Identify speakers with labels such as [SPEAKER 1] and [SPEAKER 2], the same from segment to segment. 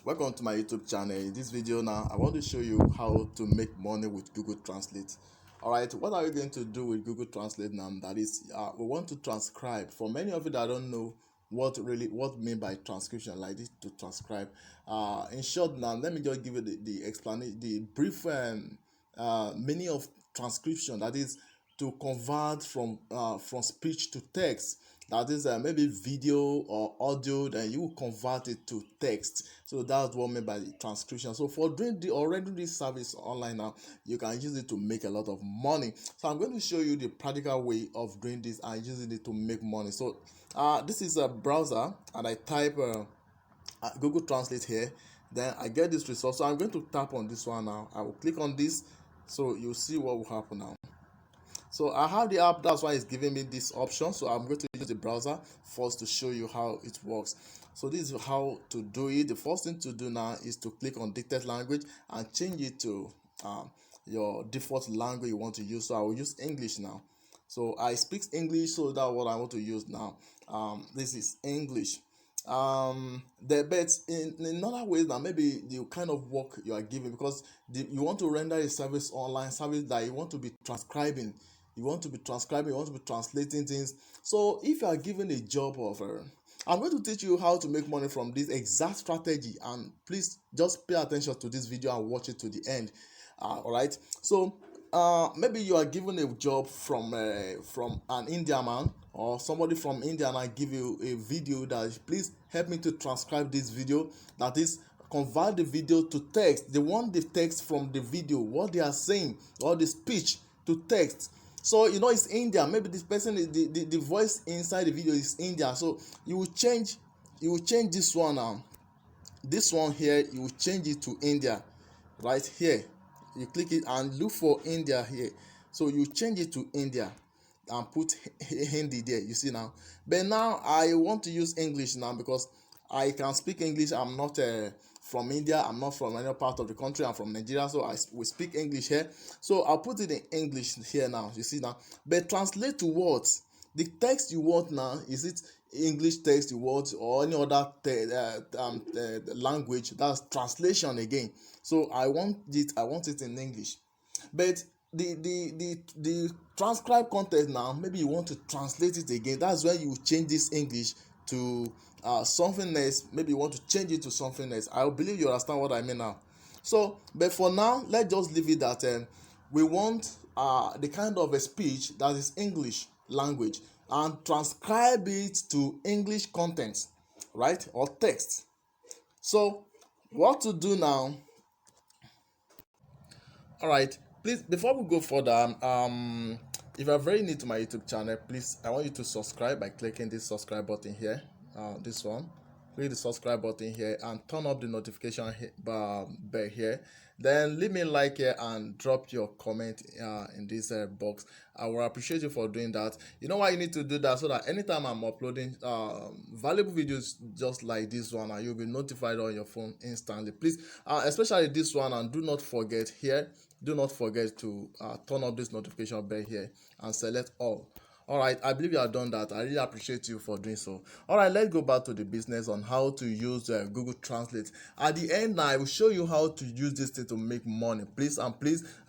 [SPEAKER 1] Welcome to my YouTube channel. In this video now, I want to show you how to make money with Google Translate. Alright, what are we going to do with Google Translate now? That is, we want to transcribe. For many of you that don't know what mean by transcription, like this, to transcribe. In short now, let me just give you the explanation, the brief meaning of transcription. That is to convert from speech to text. That is maybe video or audio, then you convert it to text. So that's what I mean by the transcription. So for doing already this service online now, you can use it to make a lot of money. So I'm going to show you the practical way of doing this and using it to make money. So this is a browser, and I type Google Translate here. Then I get this result. So I'm going to tap on this one now. I will click on this, so you'll see what will happen now. So I have the app, that's why it's giving me this option. So I'm going to use the browser first to show you how it works. So this is how to do it. The first thing to do now is to click on dictate language and change it to your default language you want to use. So I will use English now. So I speak English, so that's what I want to use now. This is English. But in other ways now, maybe the kind of work you are giving, because you want to render a service online service that you want to be transcribing. You want to be translating things. So if you are given a job of I'm going to teach you how to make money from this exact strategy, and please just pay attention to this video and watch it to the end. All right. So maybe you are given a job from an Indian man or somebody from India, and I give you a video that please help me to transcribe this video. That is, convert the video to text. They want the text from the video, what they are saying, or the speech, to text. So you know it's India. Maybe this person, the voice inside the video is India. So you will change this one now. This one here, you will change it to India. Right here, you click it and look for India here. So you change it to India and put Hindi there. You see now. But now I want to use English now because I can speak English. I'm not from India. I'm not from any part of the country. I'm from Nigeria, so we speak English here. So I'll put it in English here now. You see now. But translate to what? The text you want now, is it English text you want, or any other language? That's translation again. So I want it in English. But the transcribe content now, maybe you want to translate it again. That's when you change this English to something else. Maybe you want to change it to something else. I believe you understand what I mean now. So but for now, let's just leave it that we want the kind of a speech that is English language, and transcribe it to English content, right, or text. So what to do now? All right, please, before we go further, if you are very new to my YouTube channel, please, I want you to subscribe by clicking this subscribe button here. This one, click the subscribe button here and turn up the notification bell here. Then leave me a like here and drop your comment in this box. I will appreciate you for doing that. You know why you need to do that? So that anytime I'm uploading valuable videos just like this one, you'll be notified on your phone instantly. Please, especially this one, and do not forget to turn up this notification bell here and select all. All right, I believe you have done that. I really appreciate you for doing so. All right, let's go back to the business on how to use Google Translate. At the end, I will show you how to use this thing to make money. Please, I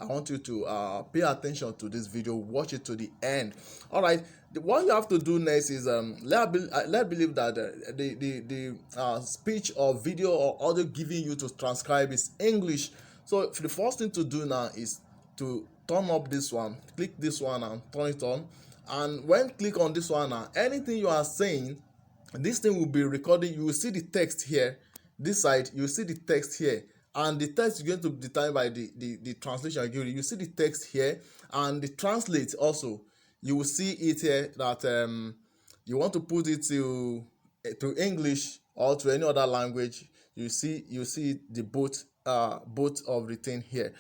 [SPEAKER 1] want you to pay attention to this video. Watch it to the end. All right, what you have to do next is let's believe that the speech or video or audio giving you to transcribe is English. So the first thing to do now is to turn up this one. Click this one and turn it on. And when click on this one now, anything you are saying, this thing will be recording. You will see the text here. This side, you will see the text here. And the text is going to be determined by the translation I give you. You see the text here, and the translate also. You will see it here that you want to put it to English or to any other language. You see the both of the thing here.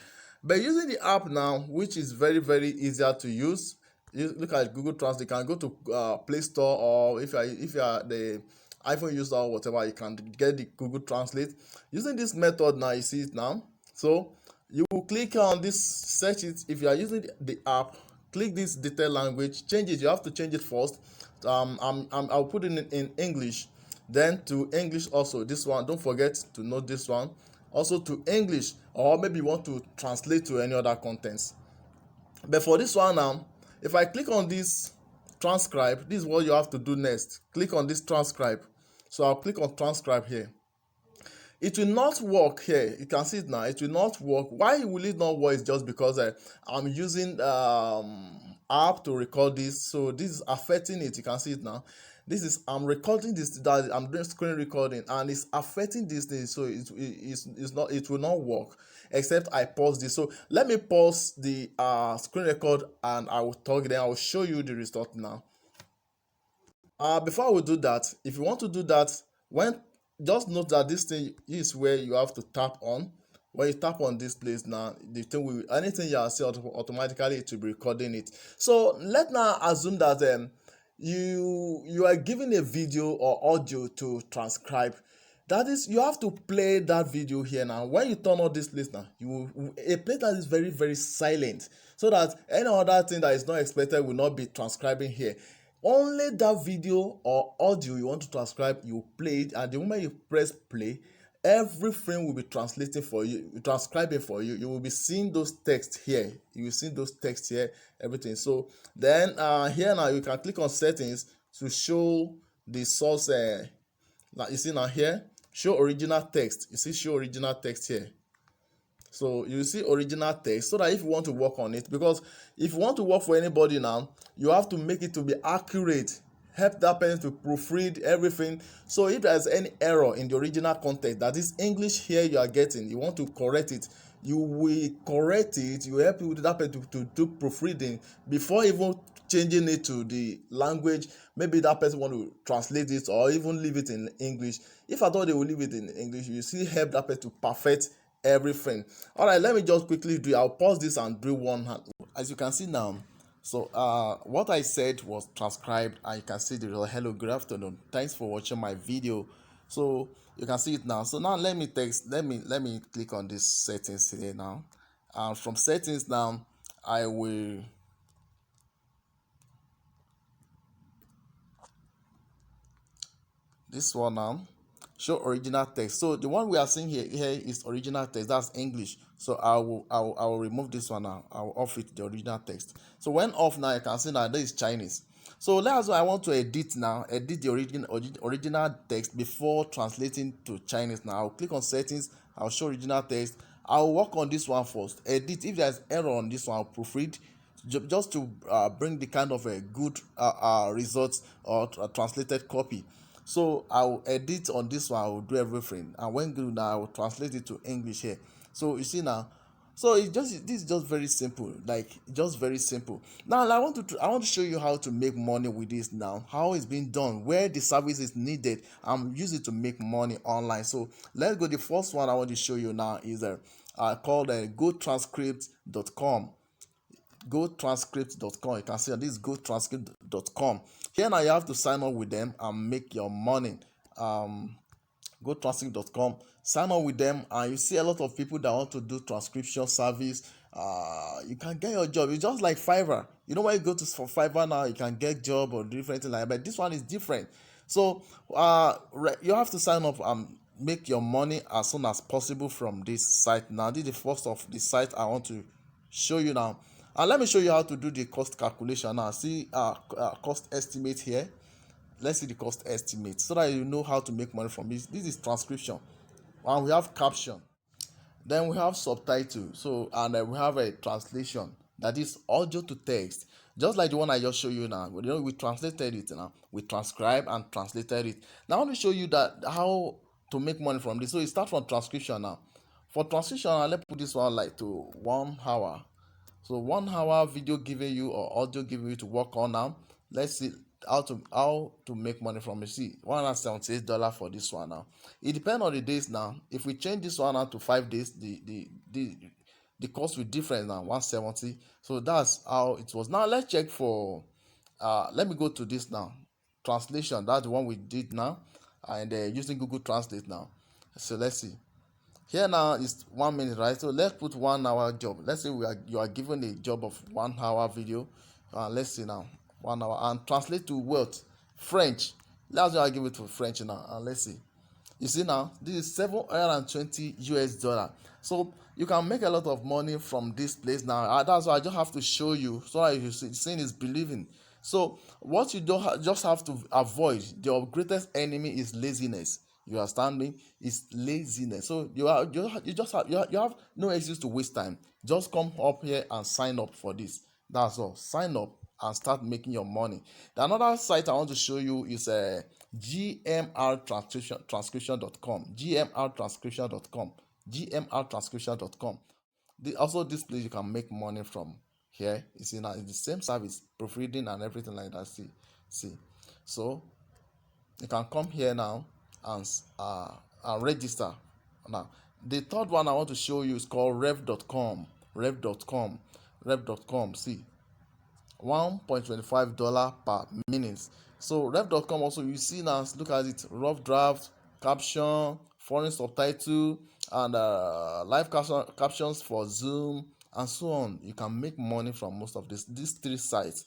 [SPEAKER 1] But using the app now, which is very, very easier to use. You look at Google Translate. You can go to Play Store, or if you are the iPhone user or whatever, you can get the Google Translate. Using this method now, you see it now. So you will click on this, search it. If you are using the app, click this detail language, change it. You have to change it first. I'll put it in English. then to English also. This one, don't forget to note this one. Also to English, or maybe you want to translate to any other contents. But for this one now, if I click on this transcribe, this is what you have to do next. Click on this transcribe. So I'll click on transcribe here. It will not work here. You can see it now. It will not work. Why will it not work? Is just because I'm using app to record this, so this is affecting it. You can see it now. This is, I'm recording this, that I'm doing screen recording, and it's affecting this thing, so it's not, it will not work except I pause this. So let me pause the screen record, and I will talk, then I will show you the result now. Before we do that, if you want to do that, when, just note that this thing is where you have to tap on. When you tap on this place now, the thing will, anything you are saying automatically it will be recording it. So let's now assume that you are giving a video or audio to transcribe. That is, you have to play that video here now. When you turn on this list now, a place that is very, very silent, so that any other thing that is not expected will not be transcribing here. Only that video or audio you want to transcribe, you play it, and the moment you press play, every frame will be translating for you, transcribing for you. You will be seeing those texts here. You will see those texts here, everything. So then here now you can click on settings to show the source. Now you see now here, show original text. You see show original text here. So you see original text, so that if you want to work on it, because if you want to work for anybody now, you have to make it to be accurate, help that person to proofread everything. So if there's any error in the original context, that is English here you are getting, you want to correct it, you will correct it. You help with that person to do proofreading before even changing it to the language. Maybe that person want to translate it or even leave it in English. If I thought they will leave it in English, you still help that person to perfect everything. All right, let me just quickly do it. I'll pause this and do one hand. As you can see now, so what I said was transcribed, and you can see the result. Hello, good afternoon, thanks for watching my video. So you can see it now. So now let me click on this settings here now, and from settings now I will this one now, show original text. So the one we are seeing here is original text, that's English. So I will remove this one now. I will off it, the original text. So when off now, you can see now this is Chinese. So that's why I want to edit now, edit the original text before translating to Chinese. Now I'll click on settings, I'll show original text. I'll work on this one first, edit. If there's error on this one, I'll proofread just to bring the kind of a good results or translated copy. So I will edit on this one, I will do everything, and when good now I will translate it to English here. So you see now, so this is just very simple, like just very simple. Now I want to show you how to make money with this now, how it's being done, where the service is needed, and use it to make money online. So let's go. The first one I want to show you now is called gotranscript.com. gotranscript.com. You can see that this is gotranscript.com. Here now you have to sign up with them and make your money. Gotranscript.com, sign up with them, and you see a lot of people that want to do transcription service. You can get your job. It's just like FIVERR. You know, when you go to for FIVERR now, you can get job or different thing like that, but this one is different. So you have to sign up and make your money as soon as possible from this site. Now this is the first of the site I want to show you now, and let me show you how to do the cost calculation now. See cost estimate here. Let's see the cost estimate so that you know how to make money from this. This is transcription, and we have caption, then we have subtitle, so, and then we have a translation, that is audio to text, just like the one I just showed you now. You know, we translated it now, we transcribed and translated it. Now I want to show you that how to make money from this. So you start from transcription now. For transcription, let's put this one like to 1 hour. So 1 hour video giving you or audio giving you to work on now. Let's see how to make money from it. See, $178 for this one now. It depends on the days now. If we change this one out to 5 days, the cost will different now, 170. So that's how it was. Now let's check for let me go to this now, translation. That's the one we did now, and using Google Translate now. So let's see. Here now is 1 minute, right? So let's put 1 hour job. Let's say you are given a job of 1 hour video. Let's see now, 1 hour, and translate to what? French. Let's just give it to French now, and let's see. You see now, this is 720 US dollar. So you can make a lot of money from this place now. That's why I just have to show you so that you see, seeing is believing. So what you don't just have to avoid, your greatest enemy is laziness. You understand me? It's laziness. So you just have you have no excuse to waste time. Just come up here and sign up for this. That's all. Sign up and start making your money. The another site I want to show you is gmrtranscription.com. gmrtranscription.com. gmrtranscription.com. Also, this place you can make money from here. You see now, it's the same service, proofreading and everything like that. See. So you can come here now and register. Now, the third one I want to show you is called rev.com. Rev.com. See, $1.25 per minute. So rev.com also, you see now, look at it, rough draft, caption, foreign subtitle, and live captions for Zoom and so on. You can make money from most of these three sites.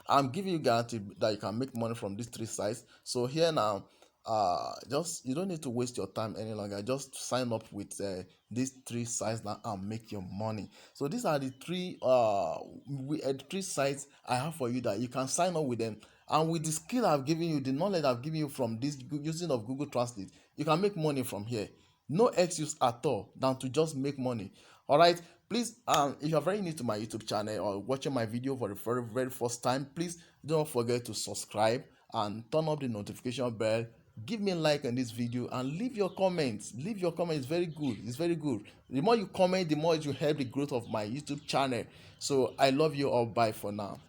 [SPEAKER 1] I'm giving you guarantee that you can make money from these three sites. So here now, just you don't need to waste your time any longer. Just sign up with these three sites now and make your money. So these are the three sites I have for you that you can sign up with them. And with the skill I've given you, the knowledge I've given you from this using of Google Translate, you can make money from here. No excuse at all than to just make money. All right, please, if you're very new to my YouTube channel or watching my video for the very first time, please don't forget to subscribe and turn up the notification bell. Give me a like on this video and leave your comments. It's very good. The more you comment, the more it will help the growth of my YouTube channel. So I love you all. Bye for now.